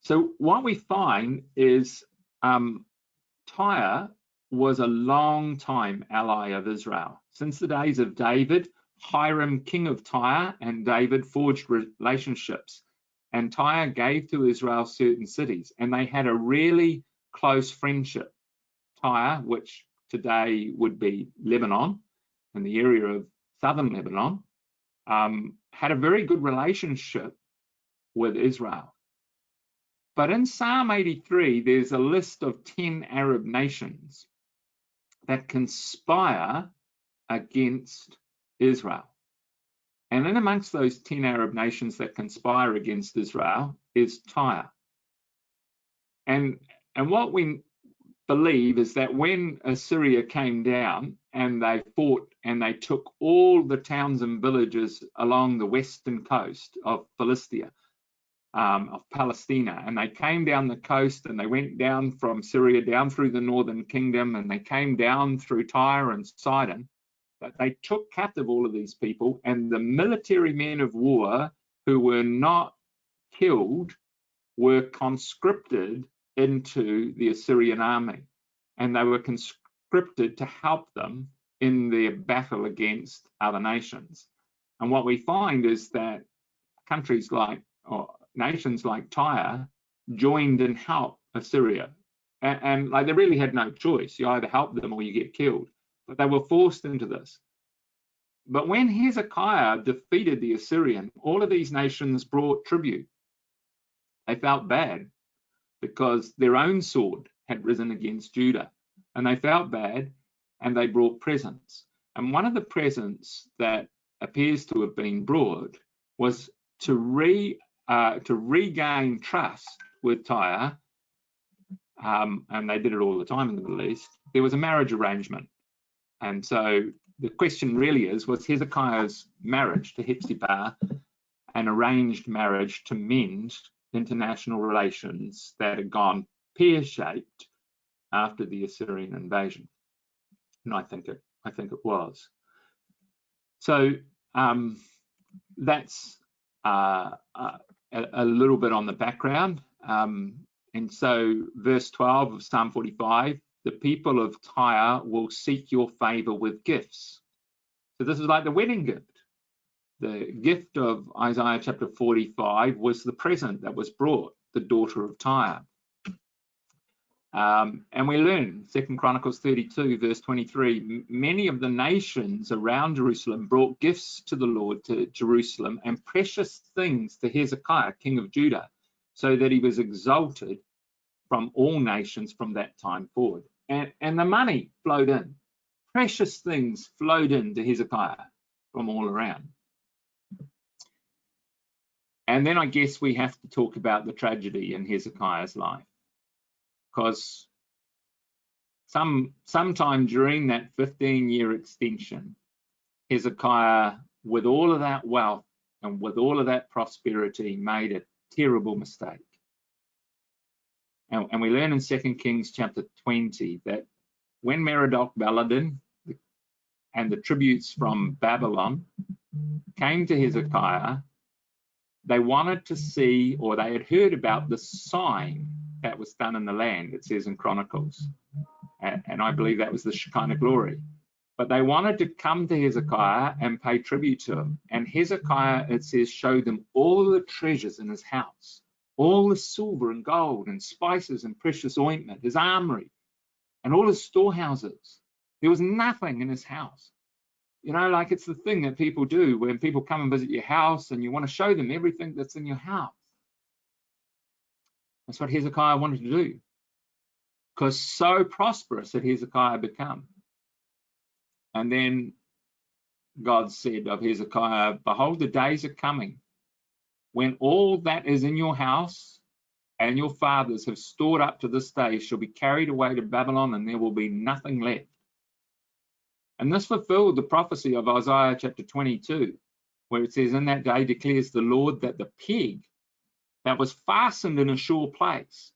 [SPEAKER 1] So what we find is Tyre was a long time ally of Israel. Since the days of David, Hiram, king of Tyre, and David forged relationships, and Tyre gave to Israel certain cities, and they had a really close friendship. Tyre, which today would be Lebanon, in the area of southern Lebanon, had a very good relationship with Israel. But in Psalm 83, there's a list of 10 Arab nations that conspire against Israel. And in amongst those 10 Arab nations that conspire against Israel is Tyre. And what we believe is that when Assyria came down and they fought and they took all the towns and villages along the western coast of Philistia, of Palestina, and they came down the coast and they went down from Syria down through the northern kingdom, and they came down through Tyre and Sidon, that they took captive all of these people, and the military men of war who were not killed were conscripted into the Assyrian army, and they were conscripted to help them in their battle against other nations. And what we find is that countries like, or nations like Tyre, joined and helped Assyria, and like they really had no choice. You either help them or you get killed, but they were forced into this. But when Hezekiah defeated the Assyrian, all of these nations brought tribute. They felt bad because their own sword had risen against Judah, and they felt bad, and they brought presents. And one of the presents that appears to have been brought was to regain trust with Tyre and they did it all the time in the Middle East, there was a marriage arrangement. And so the question really is, was Hezekiah's marriage to Hephzibah an arranged marriage to mend international relations that had gone pear-shaped after the Assyrian invasion? And I think it was. So that's a little bit on the background. And so verse 12 of Psalm 45, the people of Tyre will seek your favor with gifts. So this is like the wedding gift. The gift of Isaiah chapter 45 was the present that was brought, the daughter of Tyre. And we learn, 2 Chronicles 32, verse 23, many of the nations around Jerusalem brought gifts to the Lord to Jerusalem and precious things to Hezekiah, king of Judah, so that he was exalted from all nations from that time forward. And the money flowed in. Precious things flowed in to Hezekiah from all around. And then I guess we have to talk about the tragedy in Hezekiah's life, because sometime during that 15-year extension, Hezekiah, with all of that wealth and with all of that prosperity, made a terrible mistake. And we learn in 2 Kings chapter 20 that when Merodach-Baladan and the tributes from Babylon came to Hezekiah, they wanted to see, or they had heard about the sign that was done in the land, it says in Chronicles. And I believe that was the Shekinah glory. But they wanted to come to Hezekiah and pay tribute to him. And Hezekiah, it says, showed them all the treasures in his house, all the silver and gold and spices and precious ointment, his armory, and all his storehouses. There was nothing in his house. You know, like it's the thing that people do when people come and visit your house and you want to show them everything that's in your house. That's what Hezekiah wanted to do, because so prosperous had Hezekiah become. And then God said of Hezekiah, behold, the days are coming when all that is in your house and your fathers have stored up to this day shall be carried away to Babylon, and there will be nothing left. And this fulfilled the prophecy of Isaiah chapter 22, where it says, in that day declares the Lord, that the peg that was fastened in a sure place,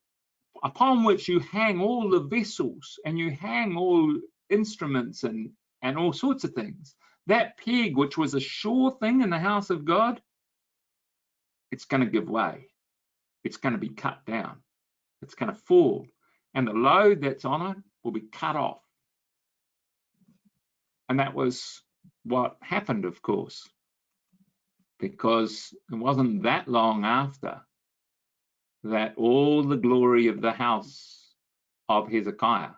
[SPEAKER 1] upon which you hang all the vessels and you hang all instruments and all sorts of things, that peg, which was a sure thing in the house of God, it's going to give way. It's going to be cut down. It's going to fall. And the load that's on it will be cut off. And that was what happened, of course, because it wasn't that long after that all the glory of the house of Hezekiah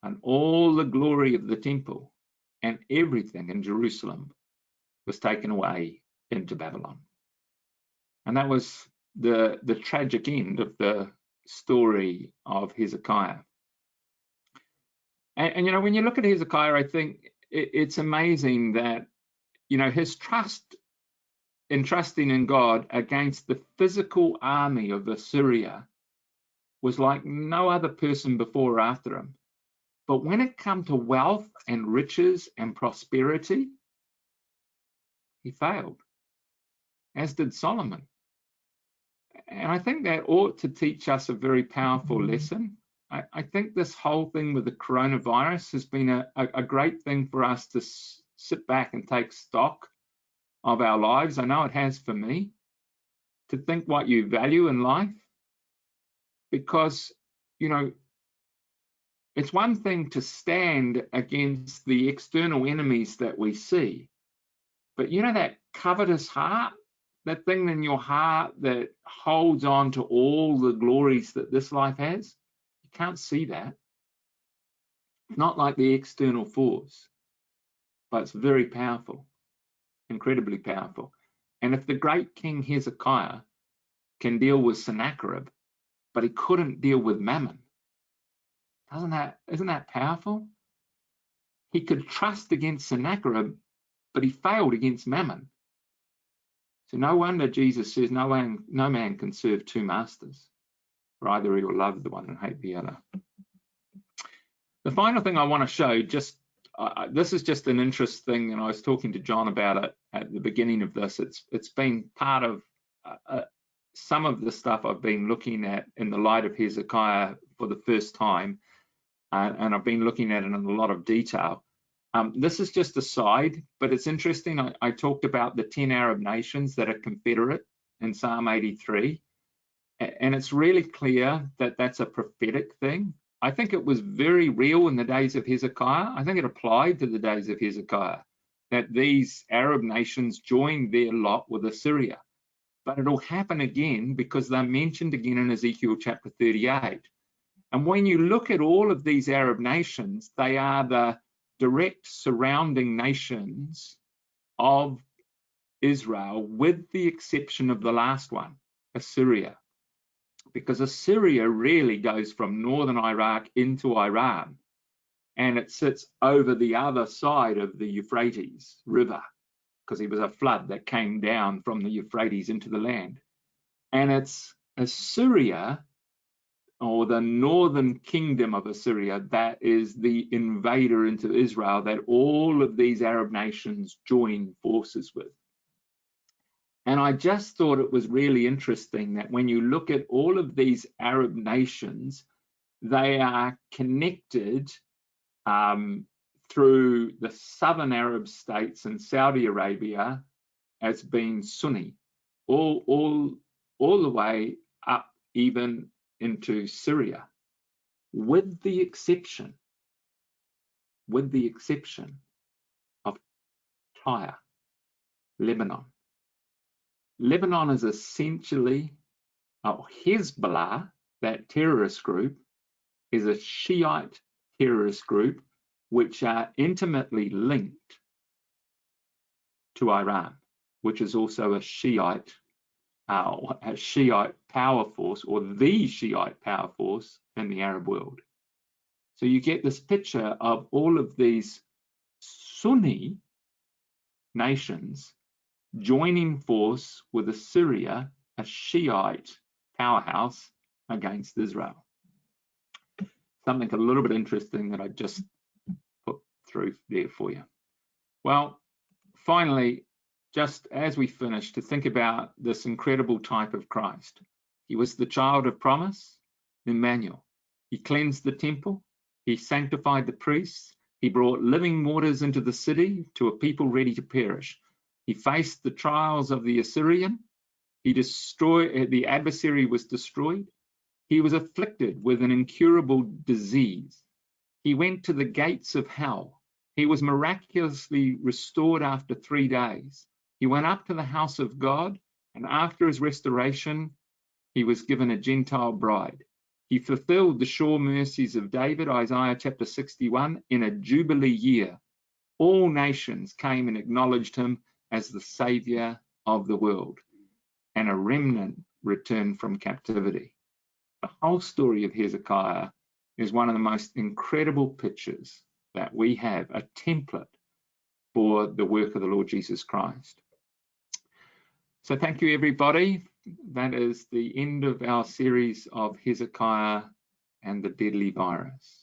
[SPEAKER 1] and all the glory of the temple and everything in Jerusalem was taken away into Babylon. And that was the tragic end of the story of Hezekiah. And you know, when you look at Hezekiah, I think it's amazing that, you know, his trust in trusting in God against the physical army of Assyria was like no other person before or after him. But when it came to wealth and riches and prosperity, he failed, as did Solomon. And I think that ought to teach us a very powerful lesson. I think this whole thing with the coronavirus has been a great thing for us to sit back and take stock of our lives. I know it has for me, to think what you value in life. Because, you know, it's one thing to stand against the external enemies that we see. But, you know, that covetous heart, that thing in your heart that holds on to all the glories that this life has, you can't see that. It's not like the external force, but it's very powerful, incredibly powerful. And if the great King Hezekiah can deal with Sennacherib, but he couldn't deal with Mammon, isn't that powerful? He could trust against Sennacherib, but he failed against Mammon. So no wonder Jesus says no man can serve two masters. For either he will love the one and hate the other. The final thing I want to show, this is just an interest thing, and I was talking to John about it at the beginning of this. It's been part of some of the stuff I've been looking at in the light of Hezekiah for the first time, and I've been looking at it in a lot of detail. This is just a side, but it's interesting. I talked about the 10 Arab nations that are confederate in Psalm 83, and it's really clear that that's a prophetic thing. I think it was very real in the days of Hezekiah. I think it applied to the days of Hezekiah, that these Arab nations joined their lot with Assyria. But it'll happen again because they're mentioned again in Ezekiel chapter 38. And when you look at all of these Arab nations, they are the direct surrounding nations of Israel, with the exception of the last one, Assyria. Because Assyria really goes from northern Iraq into Iran, and it sits over the other side of the Euphrates River, because it was a flood that came down from the Euphrates into the land. And it's Assyria, or the northern kingdom of Assyria, that is the invader into Israel that all of these Arab nations join forces with. And I just thought it was really interesting that when you look at all of these Arab nations, they are connected through the southern Arab states and Saudi Arabia as being Sunni, all the way up even into Syria, with the exception of Tyre, Lebanon. Lebanon is essentially, Hezbollah, that terrorist group, is a Shiite terrorist group which are intimately linked to Iran, which is also a Shiite power force, or the Shiite power force in the Arab world. So you get this picture of all of these Sunni nations joining force with Assyria, a Shiite powerhouse, against Israel. Something a little bit interesting that I just put through there for you. Well, finally, just as we finish, to think about this incredible type of Christ. He was the child of promise, Emmanuel. He cleansed the temple. He sanctified the priests. He brought living waters into the city to a people ready to perish. He faced the trials of the Assyrian. The adversary was destroyed. He was afflicted with an incurable disease. He went to the gates of hell. He was miraculously restored after 3 days. He went up to the house of God, and after his restoration, he was given a Gentile bride. He fulfilled the sure mercies of David, Isaiah chapter 61, in a jubilee year. All nations came and acknowledged him as the Savior of the world, and a remnant returned from captivity. The whole story of Hezekiah is one of the most incredible pictures that we have, a template for the work of the Lord Jesus Christ. So thank you, everybody. That is the end of our series of Hezekiah and the deadly virus.